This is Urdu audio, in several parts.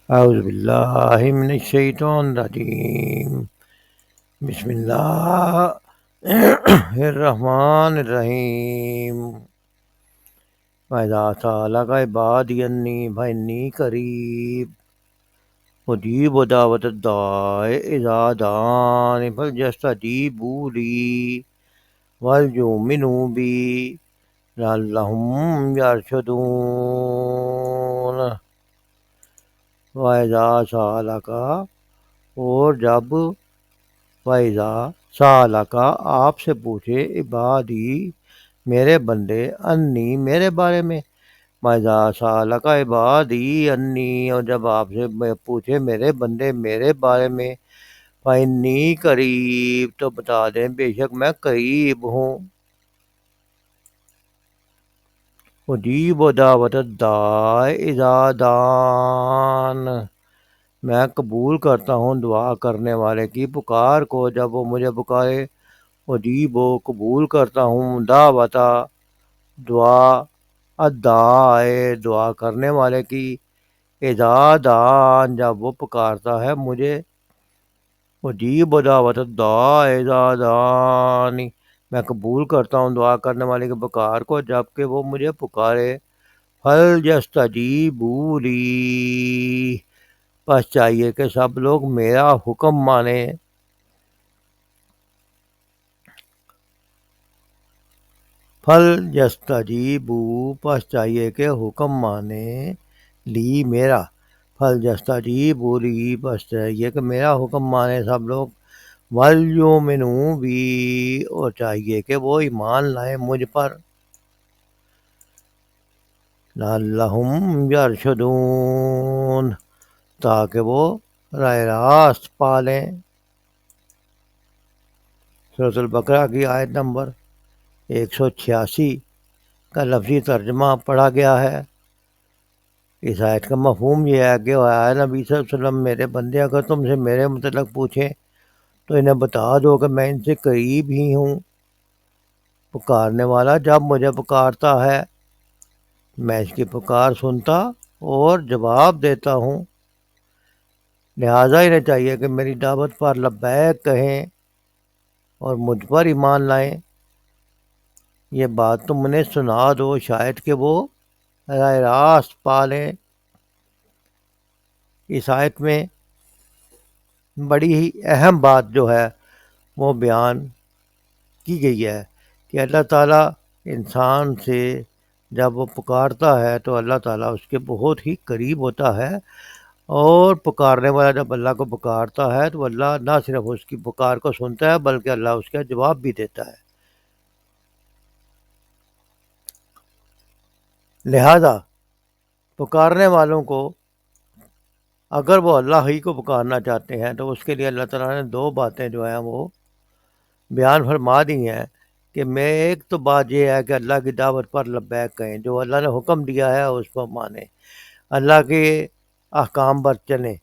اعوذ باللہ من الشیطان الرجیم بسم اللہ الرحمن الرحیم وَإِذَا سَأَلَكَ عِبَادِي عَنِّي فَإِنِّي قَرِيبٌ أُجِيبُ دَعْوَةَ الدَّاعِ إِذَا دَعَانِ فَلْيَسْتَجِيبُوا لِي وَلْيُؤْمِنُوا بِي لَعَلَّهُمْ يَرْشُدُونَ وَإِذَا سَأَلَكَ اور جب وَإِذَا سَأَلَكَ آپ سے پوچھے عبادی میرے بندے انی میرے بارے میں وَإِذَا سَأَلَكَ عِبَادِي انی اور جب آپ سے پوچھے میرے بندے میرے بارے میں فَإِنِّي قریب تو بتا دیں بے شک میں قریب ہوں اجیب دعوت الداع اذا دعان میں قبول کرتا ہوں دعا کرنے والے کی پکار کو جب وہ مجھے پکارے اجیب و قبول کرتا ہوں دعوت دعا الداع دعا کرنے والے کی اذا دعان جب وہ پکارتا ہے مجھے اجیب دعوت الداع اذا دعانی میں قبول کرتا ہوں دعا کرنے والے کی پکار کو جب کہ وہ مجھے پکارے فَلْيَسْتَجِیبُوا لِی بس چاہیے کہ سب لوگ میرا حکم مانیں فَلْيَسْتَجِیبُوا بس چاہیے کہ حکم مانیں لی میرا فَلْيَسْتَجِیبُوا لِی بس چاہیے کہ میرا حکم مانیں سب لوگ وَلْيُؤْمِنُوا بِی اور چاہیے کہ وہ ایمان لائیں مجھ پر لَعَلَّهُمْ يَرْشُدُونَ تاکہ وہ راہ راست پالیں سورۃ البقرہ کی آیت نمبر 186 کا لفظی ترجمہ پڑھا گیا ہے اس آیت کا مفہوم یہ ہے کہ اے نبی صلی اللہ علیہ وسلم میرے بندے اگر تم سے میرے متعلق پوچھیں تو انہیں بتا دو کہ میں ان سے قریب ہی ہوں پکارنے والا جب مجھے پکارتا ہے میں اس کی پکار سنتا اور جواب دیتا ہوں لہٰذا انہیں چاہیے کہ میری دعوت پر لبیک کہیں اور مجھ پر ایمان لائیں یہ بات تم انہیں سنا دو شاید کہ وہ راہ راست پالیں اس آیت میں بڑی ہی اہم بات جو ہے وہ بیان کی گئی ہے کہ اللہ تعالیٰ انسان سے جب وہ پکارتا ہے تو اللہ تعالیٰ اس کے بہت ہی قریب ہوتا ہے اور پکارنے والا جب اللہ کو پکارتا ہے تو اللہ نہ صرف اس کی پکار کو سنتا ہے بلکہ اللہ اس کا جواب بھی دیتا ہے لہذا پکارنے والوں کو اگر وہ اللہ ہی کو پکارنا چاہتے ہیں تو اس کے لیے اللہ تعالیٰ نے دو باتیں جو ہیں وہ بیان فرما دی ہیں کہ میں ایک تو بات یہ ہے کہ اللہ کی دعوت پر لبیک کہیں جو اللہ نے حکم دیا ہے اس پر مانیں اللہ کے احکام پر چلیں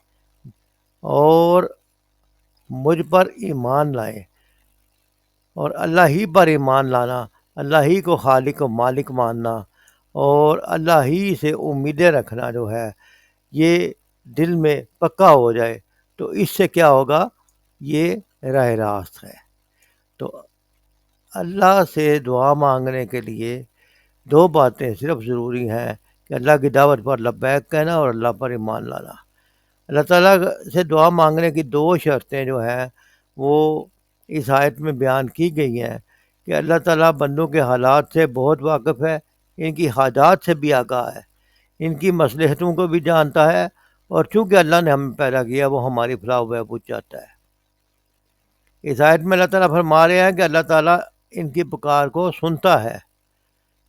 اور مجھ پر ایمان لائیں اور اللہ ہی پر ایمان لانا اللہ ہی کو خالق و مالک ماننا اور اللہ ہی سے امیدیں رکھنا جو ہے یہ دل میں پکا ہو جائے تو اس سے کیا ہوگا یہ راہ راست ہے تو اللہ سے دعا مانگنے کے لیے دو باتیں صرف ضروری ہیں کہ اللہ کی دعوت پر لبیک کہنا اور اللہ پر ایمان لانا اللہ تعالیٰ سے دعا مانگنے کی دو شرطیں جو ہیں وہ اس آیت میں بیان کی گئی ہیں کہ اللہ تعالیٰ بندوں کے حالات سے بہت واقف ہے ان کی حاجات سے بھی آگاہ ہے ان کی مصلحتوں کو بھی جانتا ہے اور چونکہ اللہ نے ہمیں پیدا کیا وہ ہماری فلاح و بہبود چاہتا ہے اس آیت میں اللہ تعالیٰ فرما رہے ہیں کہ اللہ تعالیٰ ان کی پکار کو سنتا ہے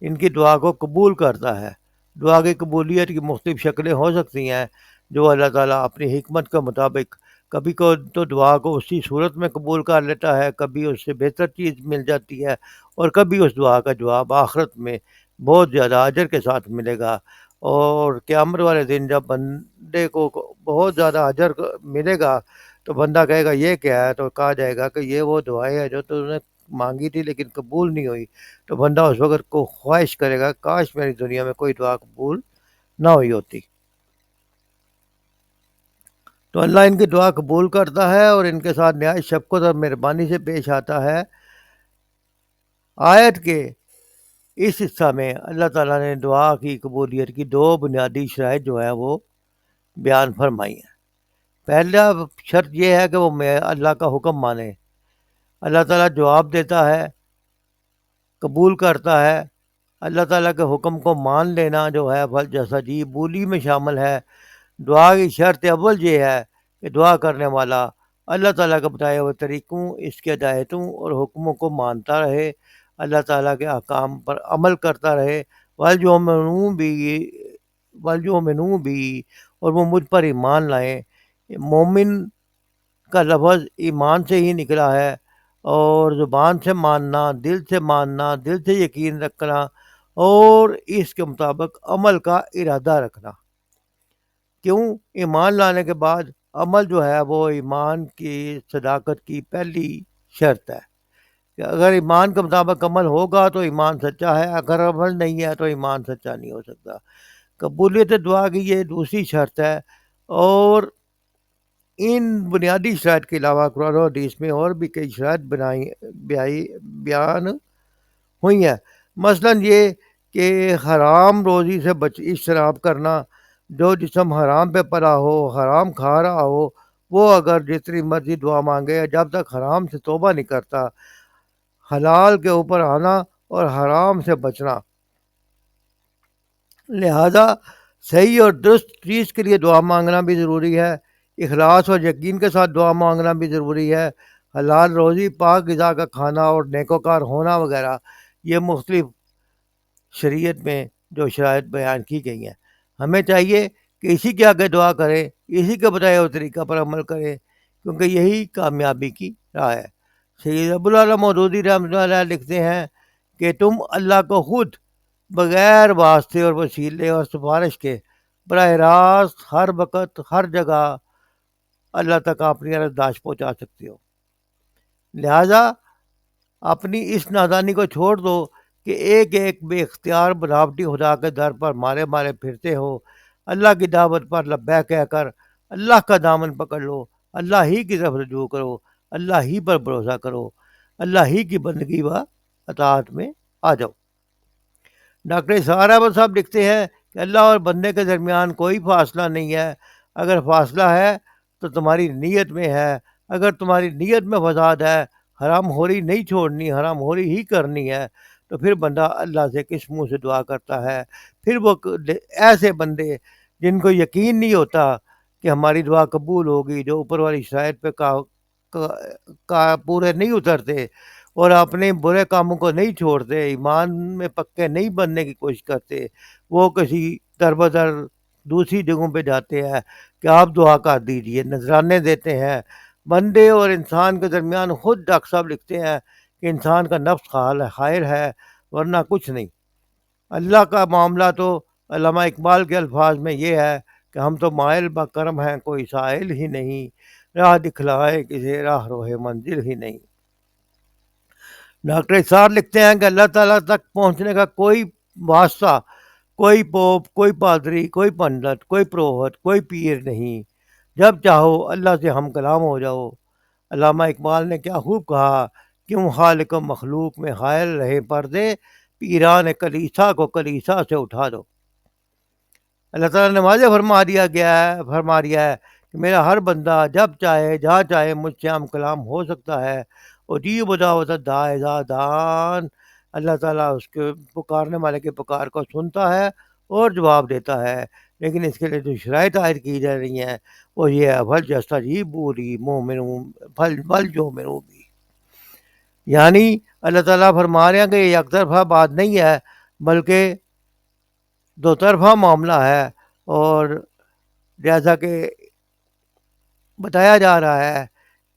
ان کی دعا کو قبول کرتا ہے دعا کی قبولیت کی مختلف شکلیں ہو سکتی ہیں جو اللہ تعالیٰ اپنی حکمت کے مطابق کبھی کو تو دعا کو اسی صورت میں قبول کر لیتا ہے کبھی اس سے بہتر چیز مل جاتی ہے اور کبھی اس دعا کا جواب آخرت میں بہت زیادہ اجر کے ساتھ ملے گا اور قیامت والے دن جب بندے کو بہت زیادہ اجر ملے گا تو بندہ کہے گا یہ کیا ہے تو کہا جائے گا کہ یہ وہ دعائیں ہیں جو تو نے مانگی تھی لیکن قبول نہیں ہوئی تو بندہ اس وقت کو خواہش کرے گا کاش میری دنیا میں کوئی دعا قبول نہ ہوئی ہوتی تو اللہ ان کی دعا قبول کرتا ہے اور ان کے ساتھ نہایت شفقت اور مہربانی سے پیش آتا ہے۔ آیت کے اس حصہ میں اللہ تعالیٰ نے دعا کی قبولیت کی دو بنیادی شرائط جو ہے وہ بیان فرمائی ہیں۔ پہلا شرط یہ ہے کہ وہ اللہ کا حکم مانے۔ اللہ تعالیٰ جواب دیتا ہے، قبول کرتا ہے۔ اللہ تعالیٰ کے حکم کو مان لینا جو ہے پھل جیسا جی بولی میں شامل ہے۔ دعا کی شرط اول یہ ہے کہ دعا کرنے والا اللہ تعالیٰ کے بتائے ہوئے طریقوں، اس کے ہدایتوں اور حکموں کو مانتا رہے، اللہ تعالیٰ کے احکام پر عمل کرتا رہے، وَلْيُؤْمِنُوا بھی اور وہ مجھ پر ایمان لائیں۔ مومن کا لفظ ایمان سے ہی نکلا ہے، اور زبان سے ماننا، دل سے یقین رکھنا اور اس کے مطابق عمل کا ارادہ رکھنا۔ کیوں؟ ایمان لانے کے بعد عمل جو ہے وہ ایمان کی صداقت کی پہلی شرط ہے کہ اگر ایمان کے مطابق عمل ہوگا تو ایمان سچا ہے، اگر عمل نہیں ہے تو ایمان سچا نہیں ہو سکتا۔ قبولیت دعا کی یہ دوسری شرط ہے، اور ان بنیادی شرائط کے علاوہ قرآن و حدیث میں اور بھی کئی شرائط بیان ہوئی ہیں، مثلاً یہ کہ حرام روزی سے اجتناب کرنا۔ جو جسم حرام پہ پلا ہو، حرام کھا رہا ہو، وہ اگر جتنی مرضی دعا مانگے، جب تک حرام سے توبہ نہیں کرتا، حلال کے اوپر آنا اور حرام سے بچنا۔ لہذا صحیح اور درست چیز کے لیے دعا مانگنا بھی ضروری ہے، اخلاص اور یقین کے ساتھ دعا مانگنا بھی ضروری ہے۔ حلال روزی، پاک غذا کا کھانا اور نیکوکار ہونا وغیرہ، یہ مختلف شریعت میں جو شرائط بیان کی گئی ہیں، ہمیں چاہیے کہ اسی کے آگے دعا کریں، اسی کے بتائے ہوئے طریقہ پر عمل کریں، کیونکہ یہی کامیابی کی راہ ہے۔ سید ابوالعلا مودودی رحمۃ اللہ علیہ لکھتے ہیں کہ تم اللہ کو خود بغیر واسطے اور وسیلے اور سفارش کے براہ راست ہر وقت ہر جگہ اللہ تک اپنی عرضداشت پہنچا سکتے ہو۔ لہذا اپنی اس نادانی کو چھوڑ دو کہ ایک ایک بے اختیار بناوٹی خدا کے در پر مارے پھرتے ہو۔ اللہ کی دعوت پر لبیک کہہ کر اللہ کا دامن پکڑ لو، اللہ ہی کی طرف رجوع کرو، اللہ ہی پر بھروسہ کرو، اللہ ہی کی بندگی و اطاعت میں آ جاؤ۔ ڈاکٹر اسحاق احمد صاحب لکھتے ہیں کہ اللہ اور بندے کے درمیان کوئی فاصلہ نہیں ہے، اگر فاصلہ ہے تو تمہاری نیت میں ہے، اگر تمہاری نیت میں فساد ہے، حرام خوری نہیں چھوڑنی، حرام خوری ہی کرنی ہے، تو پھر بندہ اللہ سے کس منہ سے دعا کرتا ہے؟ پھر وہ ایسے بندے جن کو یقین نہیں ہوتا کہ ہماری دعا قبول ہوگی، جو اوپر والی شرائط پہ پورے نہیں اترتے اور اپنے برے کاموں کو نہیں چھوڑتے، ایمان میں پکے نہیں بننے کی کوشش کرتے، وہ کسی در بدر دوسری جگہوں پہ جاتے ہیں کہ آپ دعا کر دیجئے، نذرانے دیتے ہیں۔ بندے اور انسان کے درمیان خود ڈاکٹر صاحب لکھتے ہیں کہ انسان کا نفس خائر ہے ورنہ کچھ نہیں۔ اللہ کا معاملہ تو علامہ اقبال کے الفاظ میں یہ ہے کہ ہم تو مائل بکرم ہیں، کوئی سائل ہی نہیں، راہ دکھلائے کسی راہ روح منزل ہی نہیں۔ ڈاکٹر اسحاق لکھتے ہیں کہ اللہ تعالیٰ تک پہنچنے کا کوئی واسطہ، کوئی پوپ، کوئی پادری، کوئی پنڈت، کوئی پروہت، کوئی پیر نہیں، جب چاہو اللہ سے ہم کلام ہو جاؤ۔ علامہ اقبال نے کیا خوب کہا، کیوں خالق و مخلوق میں حائل رہے پردے، پیران کلیسا کو کلیسا سے اٹھا دو۔ اللہ تعالیٰ نے واضح فرما دیا ہے کہ میرا ہر بندہ جب چاہے جہاں چاہے مجھ سے ہم کلام ہو سکتا ہے۔ اجیب دعوت الداع اذا دعان، اللہ تعالیٰ اس کے پکارنے والے کی پکار کو سنتا ہے اور جواب دیتا ہے، لیکن اس کے لیے جو شرائط عائد کی جا رہی ہیں وہ یہ ہے فَلْيَسْتَجِیبُوا لِی وَلْيُؤْمِنُوا بِی، یعنی اللہ تعالیٰ فرما رہے ہیں کہ یہ یک طرفہ بات نہیں ہے بلکہ دو طرفہ معاملہ ہے، اور جیسا کہ بتایا جا رہا ہے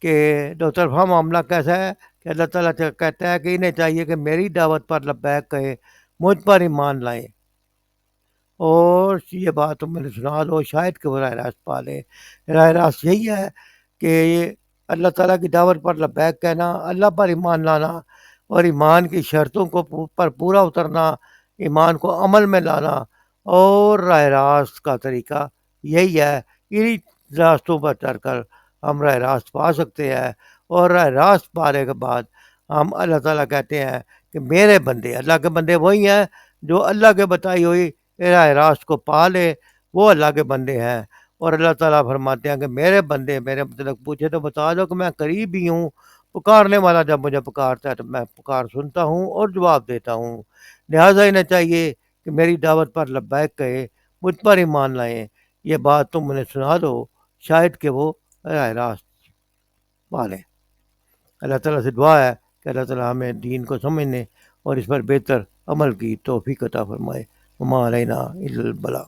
کہ دو طرفہ معاملہ کیسا ہے کہ اللہ تعالیٰ کہتا ہے کہ انہیں چاہیے کہ میری دعوت پر لبیک کہیں، مجھ پر ایمان لائیں، اور یہ بات تم نے سنا دو، شاید کہ وہ راہ راست پا لیں۔ راہ راست یہی ہے کہ اللہ تعالیٰ کی دعوت پر لبیک کہنا، اللہ پر ایمان لانا اور ایمان کی شرطوں کو پر پورا اترنا، ایمان کو عمل میں لانا، اور راہ راست کا طریقہ یہی ہے۔ انہی راستوں پر چل کر ہم راہ راست پا سکتے ہیں، اور راہ راست پانے کے بعد ہم اللہ تعالیٰ کہتے ہیں کہ میرے بندے، اللہ کے بندے وہی ہیں جو اللہ کے بتائی ہوئی راہ راست کو پا لے، وہ اللہ کے بندے ہیں۔ اور اللہ تعالیٰ فرماتے ہیں کہ میرے بندے میرے متعلق پوچھے تو بتا دو کہ میں قریب ہی ہوں، پکارنے والا جب مجھے پکارتا ہے تو میں پکار سنتا ہوں اور جواب دیتا ہوں۔ لہٰذا انہیں چاہیے کہ میری دعوت پر لبیک کہے، مجھ پر ایمان لائیں، یہ بات تم انہیں سنا دو، شاید کہ وہ راہ راست پالیں۔ اللہ تعالیٰ سے دعا ہے کہ اللہ تعالیٰ ہمیں دین کو سمجھنے اور اس پر بہتر عمل کی توفیق عطا فرمائے۔ وما علینا الا البلاغ۔